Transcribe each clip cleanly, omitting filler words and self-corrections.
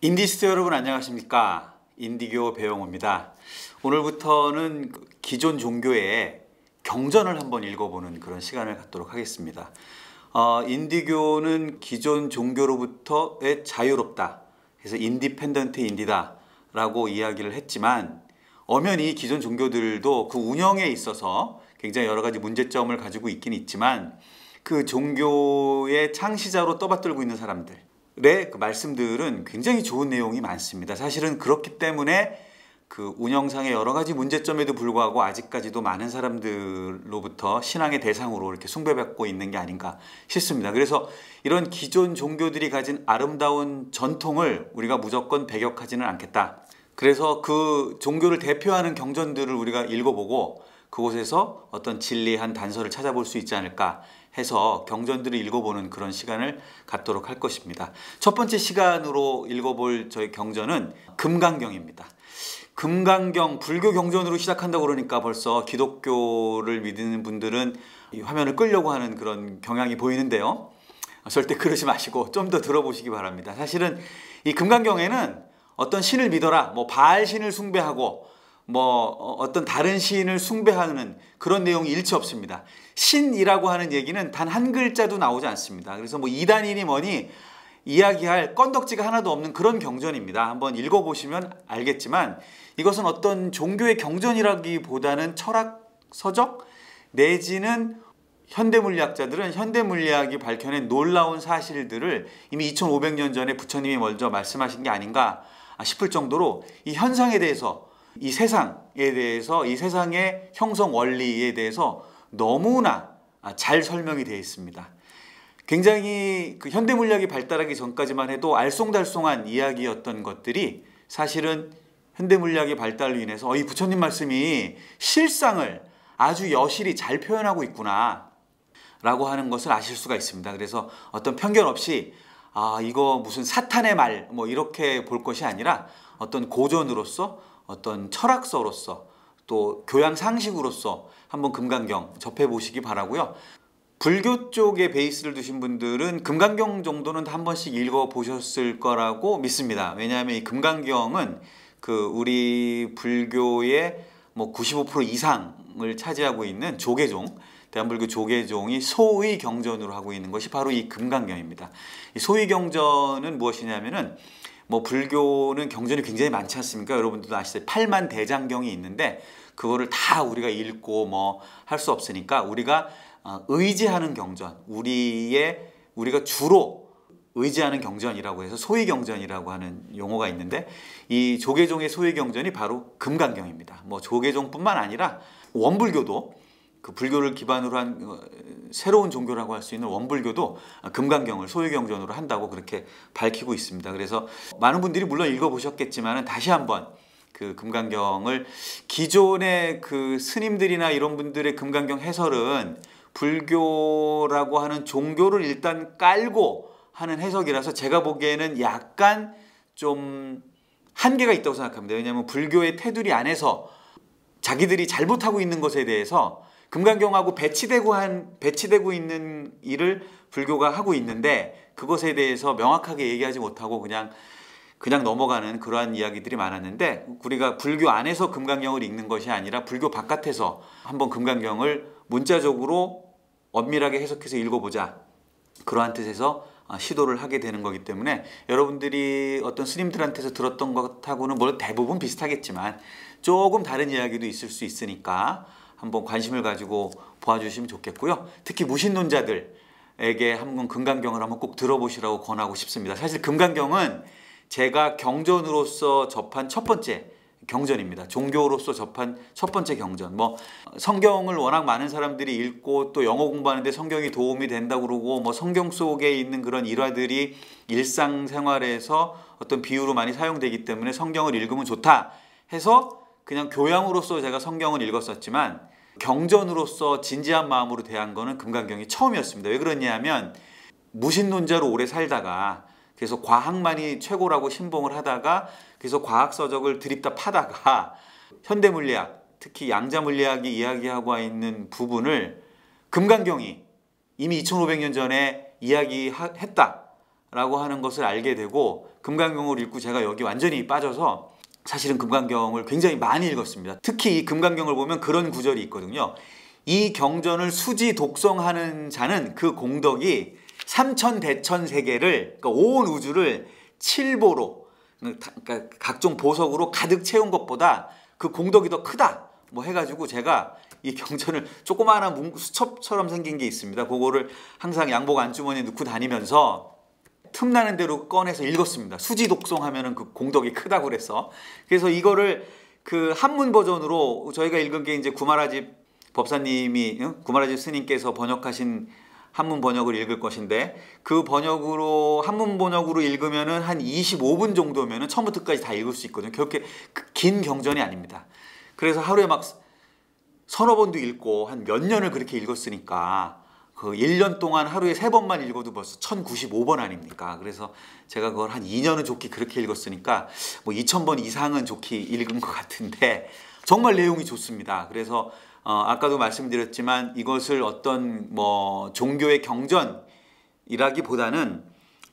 인디스트 여러분 안녕하십니까? 인디교 배용호입니다. 오늘부터는 기존 종교의 경전을 한번 읽어보는 그런 시간을 갖도록 하겠습니다. 인디교는 기존 종교로부터의 자유롭다. 그래서 인디펜던트 인디다 라고 이야기를 했지만 엄연히 기존 종교들도 그 운영에 있어서 굉장히 여러 가지 문제점을 가지고 있긴 있지만 그 종교의 창시자로 떠받들고 있는 사람들의 그 말씀들은 굉장히 좋은 내용이 많습니다. 사실은 그렇기 때문에 그 운영상의 여러 가지 문제점에도 불구하고 아직까지도 많은 사람들로부터 신앙의 대상으로 이렇게 숭배받고 있는 게 아닌가 싶습니다. 그래서 이런 기존 종교들이 가진 아름다운 전통을 우리가 무조건 배격하지는 않겠다. 그래서 그 종교를 대표하는 경전들을 우리가 읽어보고 그곳에서 어떤 진리한 단서를 찾아볼 수 있지 않을까 해서 경전들을 읽어보는 그런 시간을 갖도록 할 것입니다. 첫 번째 시간으로 읽어볼 저희 경전은 금강경입니다. 금강경, 불교 경전으로 시작한다고 그러니까 벌써 기독교를 믿는 분들은 이 화면을 끌려고 하는 그런 경향이 보이는데요. 절대 그러지 마시고 좀 더 들어보시기 바랍니다. 사실은 이 금강경에는 어떤 신을 믿어라, 뭐 바알 신을 숭배하고 어떤 다른 신을 숭배하는 그런 내용이 일치 없습니다. 신이라고 하는 얘기는 단 한 글자도 나오지 않습니다. 그래서 뭐 이단이니 뭐니 이야기할 건덕지가 하나도 없는 그런 경전입니다. 한번 읽어보시면 알겠지만 이것은 어떤 종교의 경전이라기보다는 철학 서적 내지는 현대물리학자들은 현대물리학이 밝혀낸 놀라운 사실들을 이미 2500년 전에 부처님이 먼저 말씀하신 게 아닌가 싶을 정도로 이 현상에 대해서 이 세상에 대해서 이 세상의 형성 원리에 대해서 너무나 잘 설명이 되어 있습니다. 굉장히 그 현대물리학이 발달하기 전까지만 해도 알쏭달쏭한 이야기였던 것들이 사실은 현대물리학의 발달로 인해서 이 부처님 말씀이 실상을 아주 여실히 잘 표현하고 있구나 라고 하는 것을 아실 수가 있습니다. 그래서 어떤 편견 없이 이거 무슨 사탄의 말 이렇게 볼 것이 아니라 어떤 고전으로서 어떤 철학서로서 또 교양 상식으로서 한번 금강경 접해보시기 바라고요. 불교 쪽에 베이스를 두신 분들은 금강경 정도는 한 번씩 읽어보셨을 거라고 믿습니다. 왜냐하면 이 금강경은 그 우리 불교의 95% 이상을 차지하고 있는 조계종, 대한불교 조계종이 소의 경전으로 하고 있는 것이 바로 이 금강경입니다. 이 소의 경전은 무엇이냐면은 불교는 경전이 굉장히 많지 않습니까? 여러분들도 아시죠? 8만 대장경이 있는데 그거를 다 우리가 읽고 할 수 없으니까 우리가 의지하는 경전, 우리가 주로 의지하는 경전이라고 해서 소위 경전이라고 하는 용어가 있는데 이 조계종의 소위 경전이 바로 금강경입니다. 조계종뿐만 아니라 원불교도 그 불교를 기반으로 한 새로운 종교라고 할 수 있는 원불교도 금강경을 소위 경전으로 한다고 그렇게 밝히고 있습니다. 그래서 많은 분들이 물론 읽어보셨겠지만 다시 한번 그 금강경을 기존의 그 스님들이나 이런 분들의 금강경 해설은 불교라고 하는 종교를 일단 깔고 하는 해석이라서 제가 보기에는 약간 좀 한계가 있다고 생각합니다. 왜냐하면 불교의 테두리 안에서 자기들이 잘못하고 있는 것에 대해서 금강경하고 배치되고 있는 일을 불교가 하고 있는데 그것에 대해서 명확하게 얘기하지 못하고 그냥 넘어가는 그러한 이야기들이 많았는데 우리가 불교 안에서 금강경을 읽는 것이 아니라 불교 바깥에서 한번 금강경을 문자적으로 엄밀하게 해석해서 읽어보자 그러한 뜻에서 시도를 하게 되는 거기 때문에 여러분들이 어떤 스님들한테서 들었던 것하고는 물론 대부분 비슷하겠지만 조금 다른 이야기도 있을 수 있으니까 한번 관심을 가지고 보아주시면 좋겠고요. 특히 무신론자들에게 한번 금강경을 한번 꼭 들어보시라고 권하고 싶습니다. 사실 금강경은 제가 경전으로서 접한 첫 번째 경전입니다. 종교로서 접한 첫 번째 경전. 성경을 워낙 많은 사람들이 읽고 또 영어 공부하는데 성경이 도움이 된다고 그러고 성경 속에 있는 그런 일화들이 일상생활에서 어떤 비유로 많이 사용되기 때문에 성경을 읽으면 좋다 해서 그냥 교양으로서 제가 성경을 읽었었지만 경전으로서 진지한 마음으로 대한 거는 금강경이 처음이었습니다. 왜 그러냐면 무신론자로 오래 살다가 그래서 과학만이 최고라고 신봉을 하다가 그래서 과학서적을 드립다 파다가 현대물리학, 특히 양자물리학이 이야기하고 있는 부분을 금강경이 이미 2500년 전에 이야기했다 라고 하는 것을 알게 되고 금강경을 읽고 제가 여기 완전히 빠져서 사실은 금강경을 굉장히 많이 읽었습니다. 특히 이 금강경을 보면 그런 구절이 있거든요. 이 경전을 수지 독성하는 자는 그 공덕이 삼천대천세계를, 그러니까 온 우주를 칠보로, 그러니까 각종 보석으로 가득 채운 것보다 그 공덕이 더 크다 뭐 해가지고 제가 이 경전을 조그마한 수첩처럼 생긴 게 있습니다. 그거를 항상 양복 안주머니에 넣고 다니면서 틈나는 대로 꺼내서 읽었습니다. 수지 독송하면은 그 공덕이 크다고 그래서. 그래서 이거를 그 한문 버전으로 저희가 읽은 게 이제 구마라집 법사님이, 구마라집 스님께서 번역하신 한문 번역을 읽을 것인데, 그 번역으로 한문 번역으로 읽으면은 한 25분 정도면은 처음부터 끝까지 다 읽을 수 있거든요. 그렇게 긴 경전이 아닙니다. 그래서 하루에 막 서너 번도 읽고 한 몇 년을 그렇게 읽었으니까 그 1년 동안 하루에 3번만 읽어도 벌써 1095번 아닙니까? 그래서 제가 그걸 한 2년은 좋게 그렇게 읽었으니까 뭐 2000번 이상은 좋게 읽은 것 같은데 정말 내용이 좋습니다. 그래서 아까도 말씀드렸지만 이것을 어떤 뭐 종교의 경전이라기보다는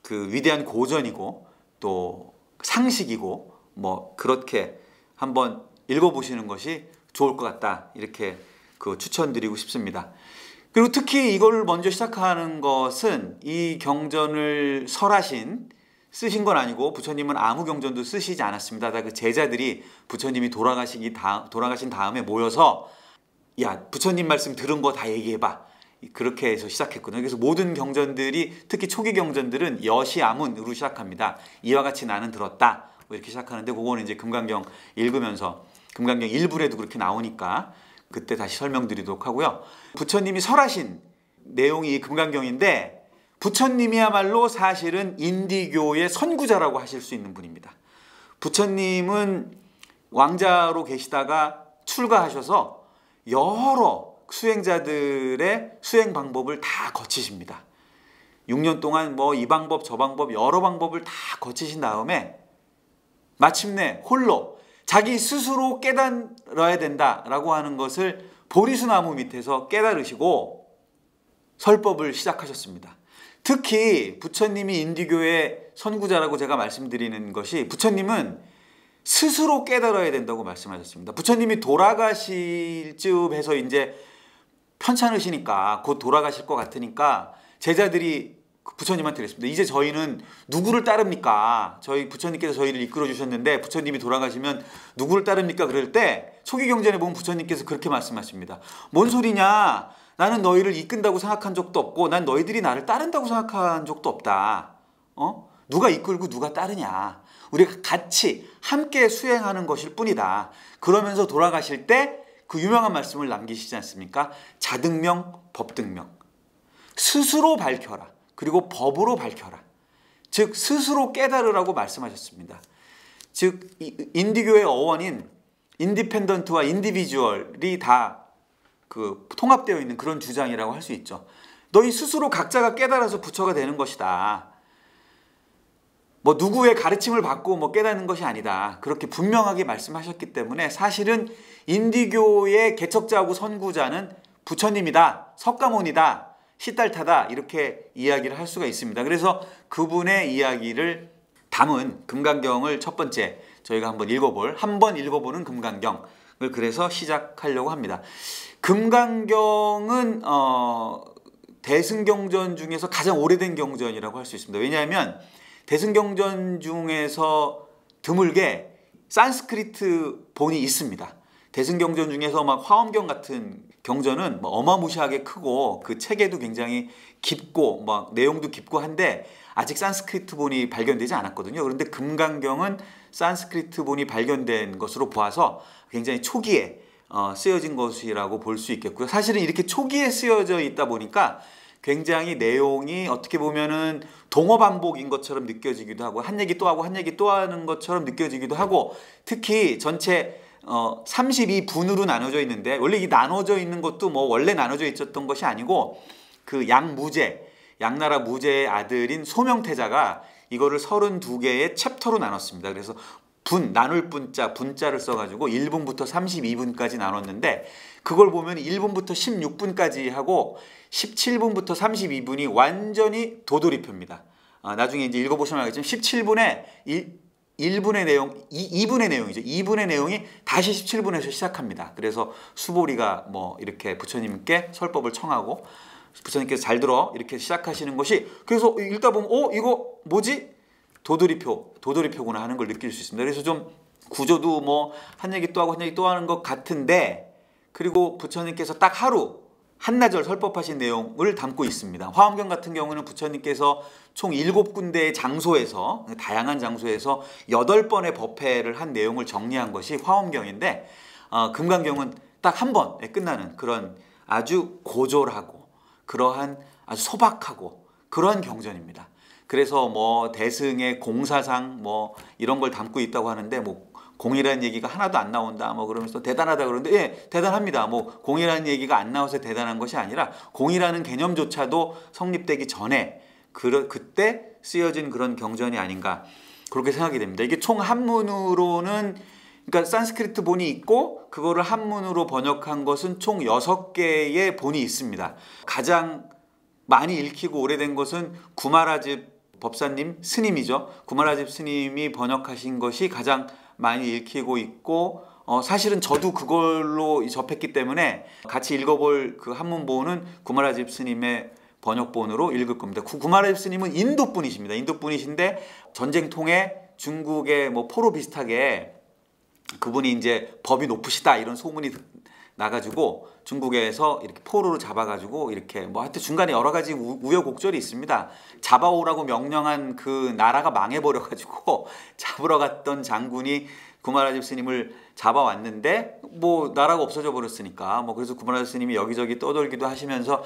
그 위대한 고전이고 또 상식이고 뭐 그렇게 한번 읽어보시는 것이 좋을 것 같다, 이렇게 그 추천드리고 싶습니다. 그리고 특히 이걸 먼저 시작하는 것은 이 경전을 설하신, 쓰신 건 아니고 부처님은 아무 경전도 쓰시지 않았습니다. 다 그 제자들이 부처님이 돌아가신 다음에 모여서 야, 부처님 말씀 들은 거 다 얘기해봐, 그렇게 해서 시작했거든요. 그래서 모든 경전들이, 특히 초기 경전들은 여시아문으로 시작합니다. 이와 같이 나는 들었다 뭐 이렇게 시작하는데, 그거는 이제 금강경 읽으면서 금강경 1부에도 그렇게 나오니까 그때 다시 설명드리도록 하고요. 부처님이 설하신 내용이 금강경인데, 부처님이야말로 사실은 인디교의 선구자라고 하실 수 있는 분입니다. 부처님은 왕자로 계시다가 출가하셔서 여러 수행자들의 수행 방법을 다 거치십니다. 6년 동안 뭐 이 방법 저 방법 여러 방법을 다 거치신 다음에 마침내 홀로 자기 스스로 깨달아야 된다라고 하는 것을 보리수나무 밑에서 깨달으시고 설법을 시작하셨습니다. 특히 부처님이 인디교의 선구자라고 제가 말씀드리는 것이, 부처님은 스스로 깨달아야 된다고 말씀하셨습니다. 부처님이 돌아가실 즈음해서 이제 편찮으시니까, 곧 돌아가실 것 같으니까 제자들이 부처님한테 그랬습니다. 이제 저희는 누구를 따릅니까? 부처님께서 저희를 이끌어 주셨는데 부처님이 돌아가시면 누구를 따릅니까? 그럴 때 초기 경전에 보면 부처님께서 그렇게 말씀하십니다. 뭔 소리냐? 나는 너희를 이끈다고 생각한 적도 없고 난 너희들이 나를 따른다고 생각한 적도 없다. 누가 이끌고 누가 따르냐? 우리가 같이 함께 수행하는 것일 뿐이다. 그러면서 돌아가실 때 그 유명한 말씀을 남기시지 않습니까? 자등명, 법등명. 스스로 밝혀라. 그리고 법으로 밝혀라. 즉 스스로 깨달으라고 말씀하셨습니다. 즉 인디교의 어원인 인디펜던트와 인디비주얼이 다 그 통합되어 있는 그런 주장이라고 할 수 있죠. 너희 스스로 각자가 깨달아서 부처가 되는 것이다. 뭐 누구의 가르침을 받고 뭐 깨닫는 것이 아니다. 그렇게 분명하게 말씀하셨기 때문에 사실은 인디교의 개척자하고 선구자는 부처님이다, 석가모니다, 시달타다, 이렇게 이야기를 할 수가 있습니다. 그래서 그분의 이야기를 담은 금강경을 첫 번째 저희가 한번 읽어보는 금강경을 그래서 시작하려고 합니다. 금강경은 대승경전 중에서 가장 오래된 경전이라고 할 수 있습니다. 왜냐하면 대승경전 중에서 드물게 산스크리트 본이 있습니다. 대승경전 중에서 막 화엄경 같은 경전은 뭐 어마무시하게 크고 그 체계도 굉장히 깊고 막 내용도 깊고 한데 아직 산스크리트 본이 발견되지 않았거든요. 그런데 금강경은 산스크리트 본이 발견된 것으로 보아서 굉장히 초기에 쓰여진 것이라고 볼 수 있겠고요. 사실은 이렇게 초기에 쓰여져 있다 보니까 굉장히 내용이 어떻게 보면은 동어 반복인 것처럼 느껴지기도 하고, 한 얘기 또 하고 한 얘기 또 하는 것처럼 느껴지기도 하고, 특히 전체 32분으로 나눠져 있는데, 원래 이 나눠져 있는 것도 뭐 원래 나눠져 있었던 것이 아니고 그 양나라 무제의 아들인 소명태자가 이거를 32개의 챕터로 나눴습니다. 그래서 나눌 분자를 써가지고 1분부터 32분까지 나눴는데, 그걸 보면 1분부터 16분까지 하고 17분부터 32분이 완전히 도돌이표입니다. 나중에 이제 읽어보시면 알겠지만 17분의 1분의 내용, 2분의 내용이죠. 2분의 내용이 다시 17분에서 시작합니다. 그래서 수보리가 뭐 이렇게 부처님께 설법을 청하고 부처님께서 잘 들어 이렇게 시작하시는 것이, 그래서 읽다 보면 이거 뭐지? 도돌이표구나 하는 걸 느낄 수 있습니다. 그래서 좀 구조도 뭐 한 얘기 또 하고 한 얘기 또 하는 것 같은데, 그리고 부처님께서 딱 하루 한나절 설법하신 내용을 담고 있습니다. 화엄경 같은 경우는 부처님께서 총 7군데의 장소에서, 다양한 장소에서 8번의 법회를 한 내용을 정리한 것이 화엄경인데, 금강경은 딱 한 번에 끝나는 그런 아주 고졸하고 그러한 아주 소박하고 그러한 경전입니다. 그래서 뭐 대승의 공사상 뭐 이런 걸 담고 있다고 하는데, 뭐 공이라는 얘기가 하나도 안 나온다 뭐 그러면서 대단하다 그러는데, 예, 대단합니다. 뭐 공이라는 얘기가 안 나와서 대단한 것이 아니라 공이라는 개념조차도 성립되기 전에 그때 쓰여진 그런 경전이 아닌가 그렇게 생각이 됩니다. 이게 총 한문으로는, 그러니까 산스크리트 본이 있고 그거를 한문으로 번역한 것은 총 6개의 본이 있습니다. 가장 많이 읽히고 오래된 것은 구마라집 법사님 스님이죠. 구마라집 스님이 번역하신 것이 가장 많이 읽히고 있고, 사실은 저도 그걸로 접했기 때문에 같이 읽어볼 그 한문본은 구마라집 스님의 번역본으로 읽을 겁니다. 구마라집 스님은 인도 분이십니다. 인도 분이신데 전쟁통에 중국의 뭐 포로 비슷하게 그분이 이제 법이 높으시다 이런 소문이 나가지고 중국에서 이렇게 포로로 잡아가지고 이렇게 뭐 하여튼 중간에 여러 가지 우여곡절이 있습니다. 잡아오라고 명령한 그 나라가 망해버려가지고 잡으러 갔던 장군이 구마라집 스님을 잡아왔는데 뭐 나라가 없어져 버렸으니까 뭐 그래서 구마라집 스님이 여기저기 떠돌기도 하시면서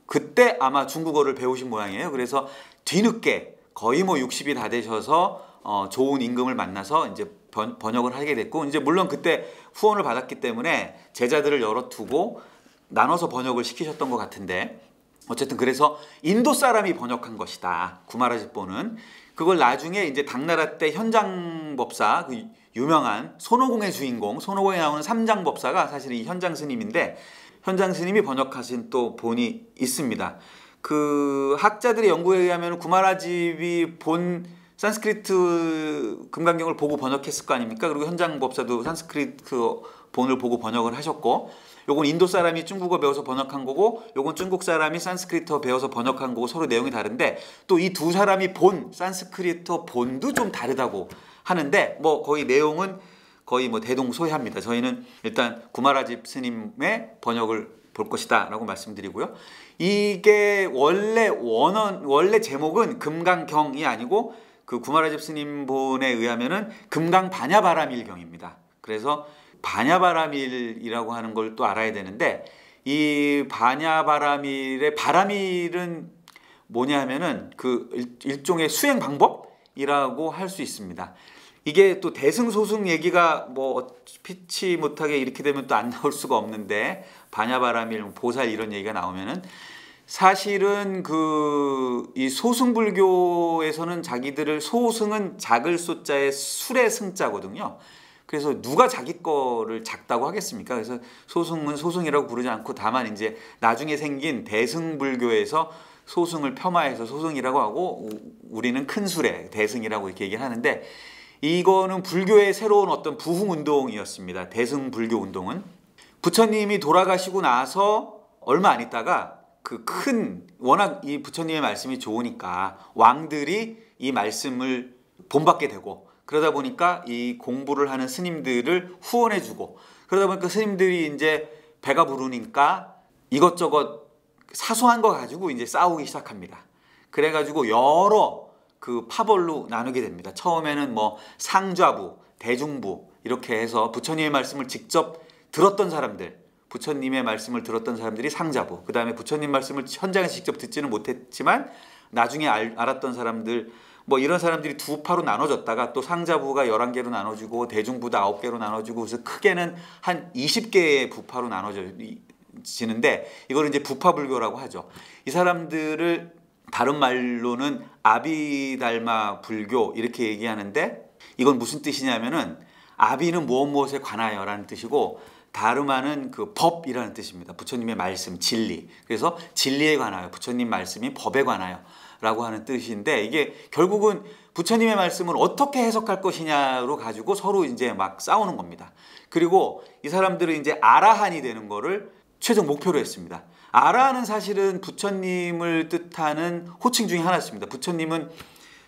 그때 아마 중국어를 배우신 모양이에요. 그래서 뒤늦게 거의 뭐 60이 다 되셔서 좋은 임금을 만나서 이제 번역을 하게 됐고, 이제 물론 그때 후원을 받았기 때문에 제자들을 여러 두고 나눠서 번역을 시키셨던 것 같은데, 어쨌든 그래서 인도 사람이 번역한 것이다. 구마라집본은 그걸 나중에 이제 당나라 때 현장법사, 그 유명한 손오공의 주인공, 손오공에 나오는 삼장법사가 사실 이 현장 스님인데, 현장 스님이 번역하신 또 본이 있습니다. 그 학자들의 연구에 의하면 구마라집이 본 산스크리트 금강경을 보고 번역했을 거 아닙니까? 그리고 현장 법사도 산스크리트 본을 보고 번역을 하셨고, 요건 인도 사람이 중국어 배워서 번역한 거고, 요건 중국 사람이 산스크리트 배워서 번역한 거고, 서로 내용이 다른데 또 이 두 사람이 본 산스크리트 본도 좀 다르다고 하는데, 뭐 거의 내용은 거의 뭐 대동소이합니다. 저희는 일단 구마라집 스님의 번역을 볼 것이다 라고 말씀드리고요. 이게 원래 제목은 금강경이 아니고 그 구마라집 스님 본에 의하면은 금강반야바라밀경입니다. 그래서 반야바라밀이라고 하는 걸 또 알아야 되는데, 이 반야바라밀의 바라밀은 뭐냐 하면은 그 일종의 수행 방법이라고 할 수 있습니다. 이게 또 대승소승 얘기가 뭐 피치 못하게 이렇게 되면 또 안 나올 수가 없는데, 반야바라밀, 보살 이런 얘기가 나오면은 사실은 이 소승불교에서는 자기들을, 소승은 작을 소자의 술의 승자거든요. 그래서 누가 자기 거를 작다고 하겠습니까? 그래서 소승은 소승이라고 부르지 않고, 다만 이제 나중에 생긴 대승불교에서 소승을 폄하해서 소승이라고 하고, 우리는 큰 술의 대승이라고 이렇게 얘기를 하는데, 이거는 불교의 새로운 어떤 부흥운동이었습니다. 대승불교 운동은 부처님이 돌아가시고 나서 얼마 안 있다가 워낙 이 부처님의 말씀이 좋으니까 왕들이 이 말씀을 본받게 되고, 그러다 보니까 이 공부를 하는 스님들을 후원해주고, 그러다 보니까 스님들이 이제 배가 부르니까 이것저것 사소한 거 가지고 이제 싸우기 시작합니다. 그래가지고 여러 그 파벌로 나누게 됩니다. 처음에는 뭐 상좌부, 대중부 이렇게 해서 부처님의 말씀을 직접 들었던 사람들, 부처님의 말씀을 들었던 사람들이 상자부, 그 다음에 부처님 말씀을 현장에서 직접 듣지는 못했지만 나중에 알았던 사람들, 뭐 이런 사람들이 두 파로 나눠졌다가 또 상자부가 11개로 나눠지고 대중부도 9개로 나눠지고, 그래서 크게는 한 20개의 부파로 나눠지는데, 이걸 이제 부파불교라고 하죠. 이 사람들을 다른 말로는 아비달마 불교 이렇게 얘기하는데, 이건 무슨 뜻이냐면은 아비는 무엇에 관하여 라는 뜻이고, 다르마는 그 법이라는 뜻입니다. 부처님의 말씀, 진리. 그래서 진리에 관하여, 부처님 말씀이 법에 관하여 라고 하는 뜻인데, 이게 결국은 부처님의 말씀을 어떻게 해석할 것이냐로 가지고 서로 이제 막 싸우는 겁니다. 그리고 이 사람들은 이제 아라한이 되는 거를 최종 목표로 했습니다. 아라한은 사실은 부처님을 뜻하는 호칭 중에 하나였습니다. 부처님은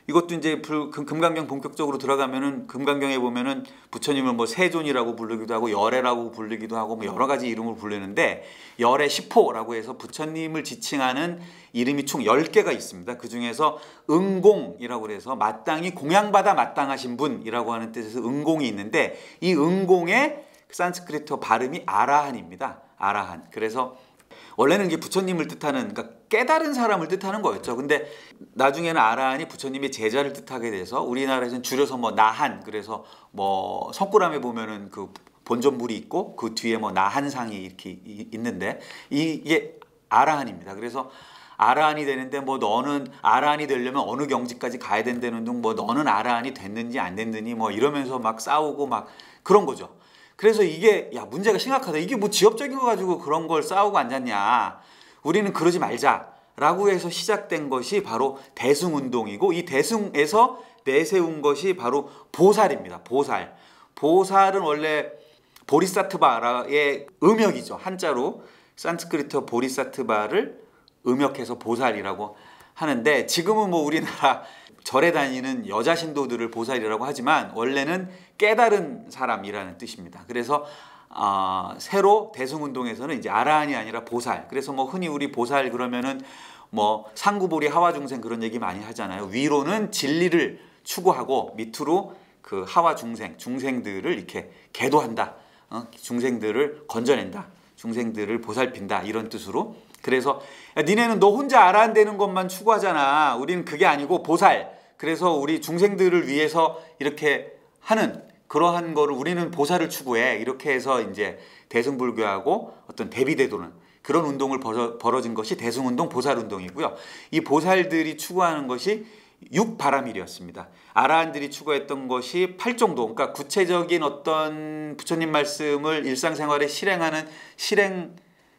이것도 이제 금강경 본격적으로 들어가면은 금강경에 보면은 부처님을 뭐 세존이라고 부르기도 하고 열애라고 부르기도 하고 뭐 여러 가지 이름을 부르는데, 열애 10호라고 해서 부처님을 지칭하는 이름이 총 10개가 있습니다. 그 중에서 응공이라고 해서 마땅히 공양받아 마땅하신 분이라고 하는 뜻에서 응공이 있는데, 이 응공의 산스크리트 발음이 아라한입니다. 아라한. 그래서 원래는 이게 부처님을 뜻하는, 그러니까 깨달은 사람을 뜻하는 거였죠. 근데 나중에는 아라한이 부처님의 제자를 뜻하게 돼서 우리나라에서는 줄여서 뭐 나한, 그래서 뭐 성구람에 보면은 그 본전물이 있고 그 뒤에 뭐 나한상이 이렇게 있는데, 이게 아라한입니다. 그래서 아라한이 되는데 뭐 너는 아라한이 되려면 어느 경지까지 가야 된다는 둥, 뭐 너는 아라한이 됐는지 안 됐느니 뭐 이러면서 막 싸우고 막 그런 거죠. 그래서 이게 야 문제가 심각하다. 이게 뭐 지엽적인 거 가지고 그런 걸 싸우고 앉았냐. 우리는 그러지 말자라고 해서 시작된 것이 바로 대승운동이고, 이 대승에서 내세운 것이 바로 보살입니다. 보살. 보살은 원래 보리사트바의 음역이죠. 한자로 산스크리트 보리사트바를 음역해서 보살이라고 하는데, 지금은 뭐 우리나라 절에 다니는 여자 신도들을 보살이라고 하지만 원래는 깨달은 사람이라는 뜻입니다. 그래서 새로 대승운동에서는 이제 아라한이 아니라 보살. 그래서 뭐 흔히 우리 보살 그러면은 뭐 상구보리 하와중생 그런 얘기 많이 하잖아요. 위로는 진리를 추구하고 밑으로 그 하와 중생들을 이렇게 계도한다. 중생들을 건져낸다. 중생들을 보살핀다. 이런 뜻으로. 그래서 야, 니네는 너 혼자 아라한 되는 것만 추구하잖아. 우리는 그게 아니고 보살. 그래서 우리 중생들을 위해서 이렇게 하는 그러한 거를 우리는 보살을 추구해. 이렇게 해서 이제 대승불교하고 어떤 대비되도는 그런 운동을 벌어진 것이 대승운동, 보살운동이고요. 이 보살들이 추구하는 것이 육바라밀이었습니다. 아라한들이 추구했던 것이 8정도, 그러니까 구체적인 어떤 부처님 말씀을 일상생활에 실행하는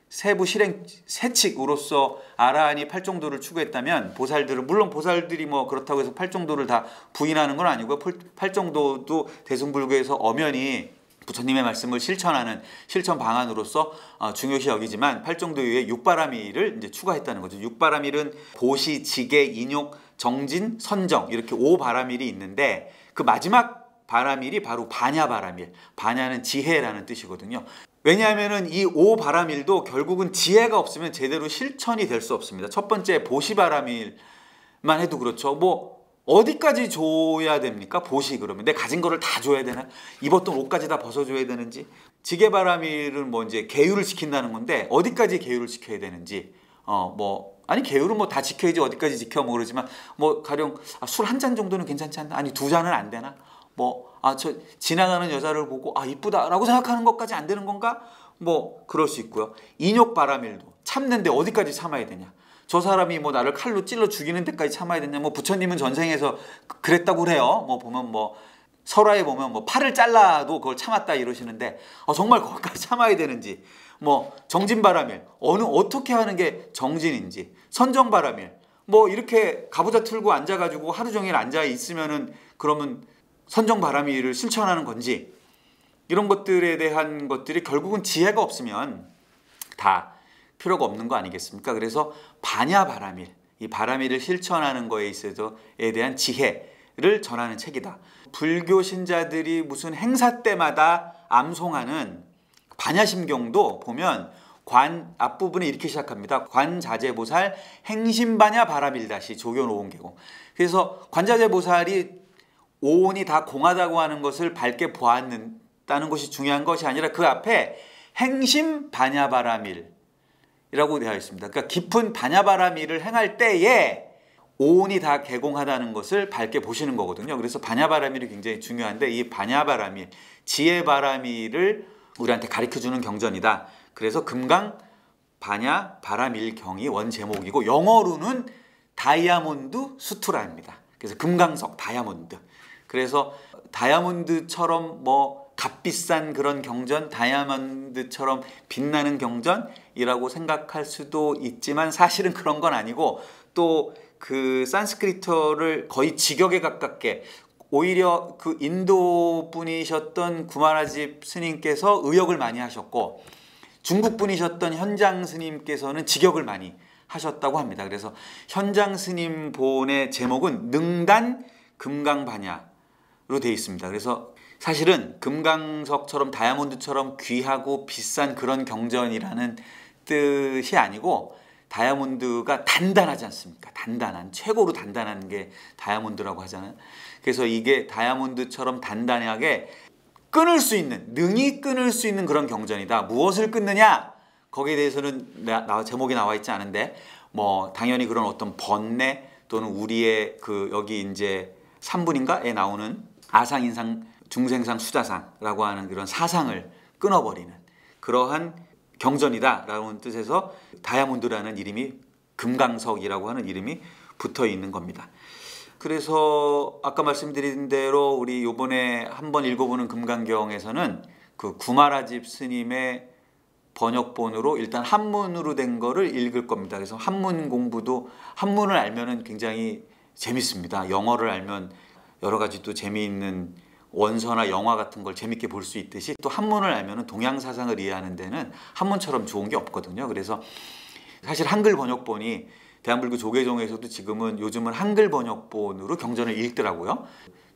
세부 실행 세칙으로서 아라한이 8정도를 추구했다면, 보살들은 물론 보살들이 뭐 그렇다고 해서 8정도를 다 부인하는 건 아니고요. 8정도도 대승불교에서 엄연히 부처님의 말씀을 실천하는 실천 방안으로서 중요시 여기지만 8정도 이외에 육바라밀을 이제 추가했다는 거죠. 육바라밀은 보시, 지계, 인욕, 정진, 선정 이렇게 5바라밀이 있는데, 그 마지막 바라밀이 바로 바냐바라밀. 바냐는 지혜라는 뜻이거든요. 왜냐하면은 이 5바라밀도 결국은 지혜가 없으면 제대로 실천이 될 수 없습니다. 첫 번째 보시바라밀만 해도 그렇죠. 뭐 어디까지 줘야 됩니까? 보시 그러면 내 가진 거를 다 줘야 되나? 입었던 옷까지 다 벗어줘야 되는지. 지게바라밀은 뭐 이제 계율을 지킨다는 건데 어디까지 계율을 지켜야 되는지. 아니 계율은 뭐 다 지켜야지 어디까지 지켜 뭐 그러지만, 뭐 가령 술 한 잔 정도는 괜찮지 않나? 아니 2잔은 안 되나? 저 지나가는 여자를 보고 이쁘다라고 생각하는 것까지 안 되는 건가? 뭐 그럴 수 있고요. 인욕바라밀도 참는데 어디까지 참아야 되냐? 저 사람이 뭐 나를 칼로 찔러 죽이는 데까지 참아야 되냐? 뭐 부처님은 전생에서 그랬다고 그래요. 뭐 보면 뭐 설화에 보면 뭐 팔을 잘라도 그걸 참았다 이러시는데 정말 거기까지 참아야 되는지. 뭐 정진바라밀 어떻게 하는 게 정진인지. 선정바라밀 뭐 이렇게 가부좌 틀고 앉아가지고 하루 종일 앉아 있으면은 그러면 선정바라밀을 실천하는 건지, 이런 것들에 대한 것들이 결국은 지혜가 없으면 다 필요가 없는 거 아니겠습니까? 그래서 바냐바라밀, 이 바라밀을 실천하는 거에 있어서에 대한 지혜를 전하는 책이다. 불교 신자들이 무슨 행사 때마다 암송하는 반야심경도 보면 앞부분에 이렇게 시작합니다. 관자재보살 행심바냐 바라밀다시 조견오온계공. 그래서 관자재보살이 오온이 다 공하다고 하는 것을 밝게 보았다는 것이 중요한 것이 아니라 그 앞에 행심 바냐바라밀이라고 되어 있습니다. 그러니까 깊은 바냐바라밀을 행할 때에 오온이 다 개공하다는 것을 밝게 보시는 거거든요. 그래서 바냐바라밀이 굉장히 중요한데, 이 바냐바라밀, 지혜바라밀을 우리한테 가르쳐주는 경전이다. 그래서 금강 바냐바라밀경이 원 제목이고, 영어로는 다이아몬드 수트라입니다. 그래서 금강석, 다이아몬드. 그래서 다이아몬드처럼 뭐 값비싼 그런 경전, 다이아몬드처럼 빛나는 경전이라고 생각할 수도 있지만 사실은 그런 건 아니고, 또 그 산스크리트어를 거의 직역에 가깝게 오히려 그 인도 분이셨던 구마라집 스님께서 의역을 많이 하셨고 중국 분이셨던 현장 스님께서는 직역을 많이 하셨다고 합니다. 그래서 현장 스님 본의 제목은 능단 금강반야로 되어 있습니다. 그래서 사실은 금강석처럼 다이아몬드처럼 귀하고 비싼 그런 경전이라는 뜻이 아니고 다이아몬드가 단단하지 않습니까? 단단한, 최고로 단단한 게 다이아몬드라고 하잖아요. 그래서 이게 다이아몬드처럼 단단하게 끊을 수 있는, 능히 끊을 수 있는 그런 경전이다. 무엇을 끊느냐? 거기에 대해서는 제목이 나와 있지 않은데 뭐 당연히 그런 어떤 번뇌 또는 우리의 그 여기 이제 3분인가에 나오는 아상인상 중생상 수자상이라고 하는 그런 사상을 끊어버리는 그러한 경전이다라는 뜻에서 다이아몬드라는 이름이 금강석이라고 하는 이름이 붙어 있는 겁니다. 그래서 아까 말씀드린 대로 우리 요번에 한번 읽어보는 금강경에서는 그 구마라집 스님의 번역본으로 일단 한문으로 된 거를 읽을 겁니다. 그래서 한문 공부도 한문을 알면은 굉장히 재밌습니다. 영어를 알면 여러 가지 또 재미있는 원서나 영화 같은 걸 재밌게 볼 수 있듯이 또 한문을 알면은 동양 사상을 이해하는 데는 한문처럼 좋은 게 없거든요. 그래서 사실 한글 번역본이 대한불교 조계종에서도 요즘은 한글 번역본으로 경전을 읽더라고요.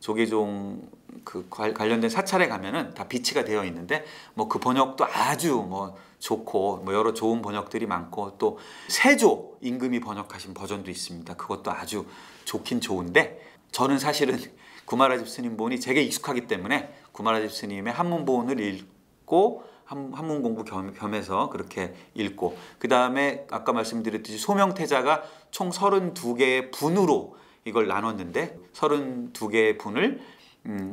조계종 그 관련된 사찰에 가면은 다 비치가 되어 있는데 뭐 그 번역도 아주 뭐 좋고 뭐 여러 좋은 번역들이 많고 또 세조 임금이 번역하신 버전도 있습니다. 그것도 아주 좋긴 좋은데 저는 사실은 구마라집 스님 본이 제게 익숙하기 때문에 구마라집 스님의 한문본을 읽고 한문 공부 겸해서 그렇게 읽고 그 다음에 아까 말씀드렸듯이 소명태자가 총 32개의 분으로 이걸 나눴는데 32개의 분을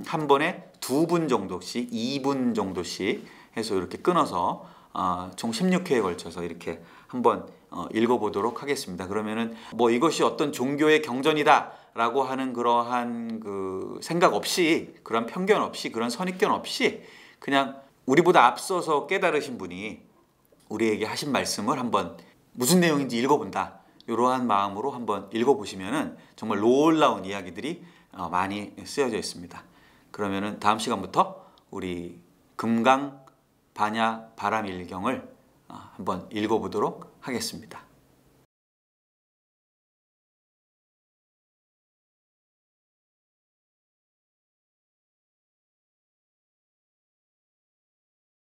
한 번에 2분 정도씩 2분 정도씩 해서 이렇게 끊어서 총 16회에 걸쳐서 이렇게 한번 읽어보도록 하겠습니다. 그러면은 뭐 이것이 어떤 종교의 경전이다 라고 하는 그러한 그 생각 없이 그런 편견 없이 그런 선입견 없이 그냥 우리보다 앞서서 깨달으신 분이 우리에게 하신 말씀을 한번 무슨 내용인지 읽어본다 이러한 마음으로 한번 읽어보시면은 정말 놀라운 이야기들이 많이 쓰여져 있습니다. 그러면은 다음 시간부터 우리 금강 반야 바람일경을 한번 읽어보도록 하겠습니다.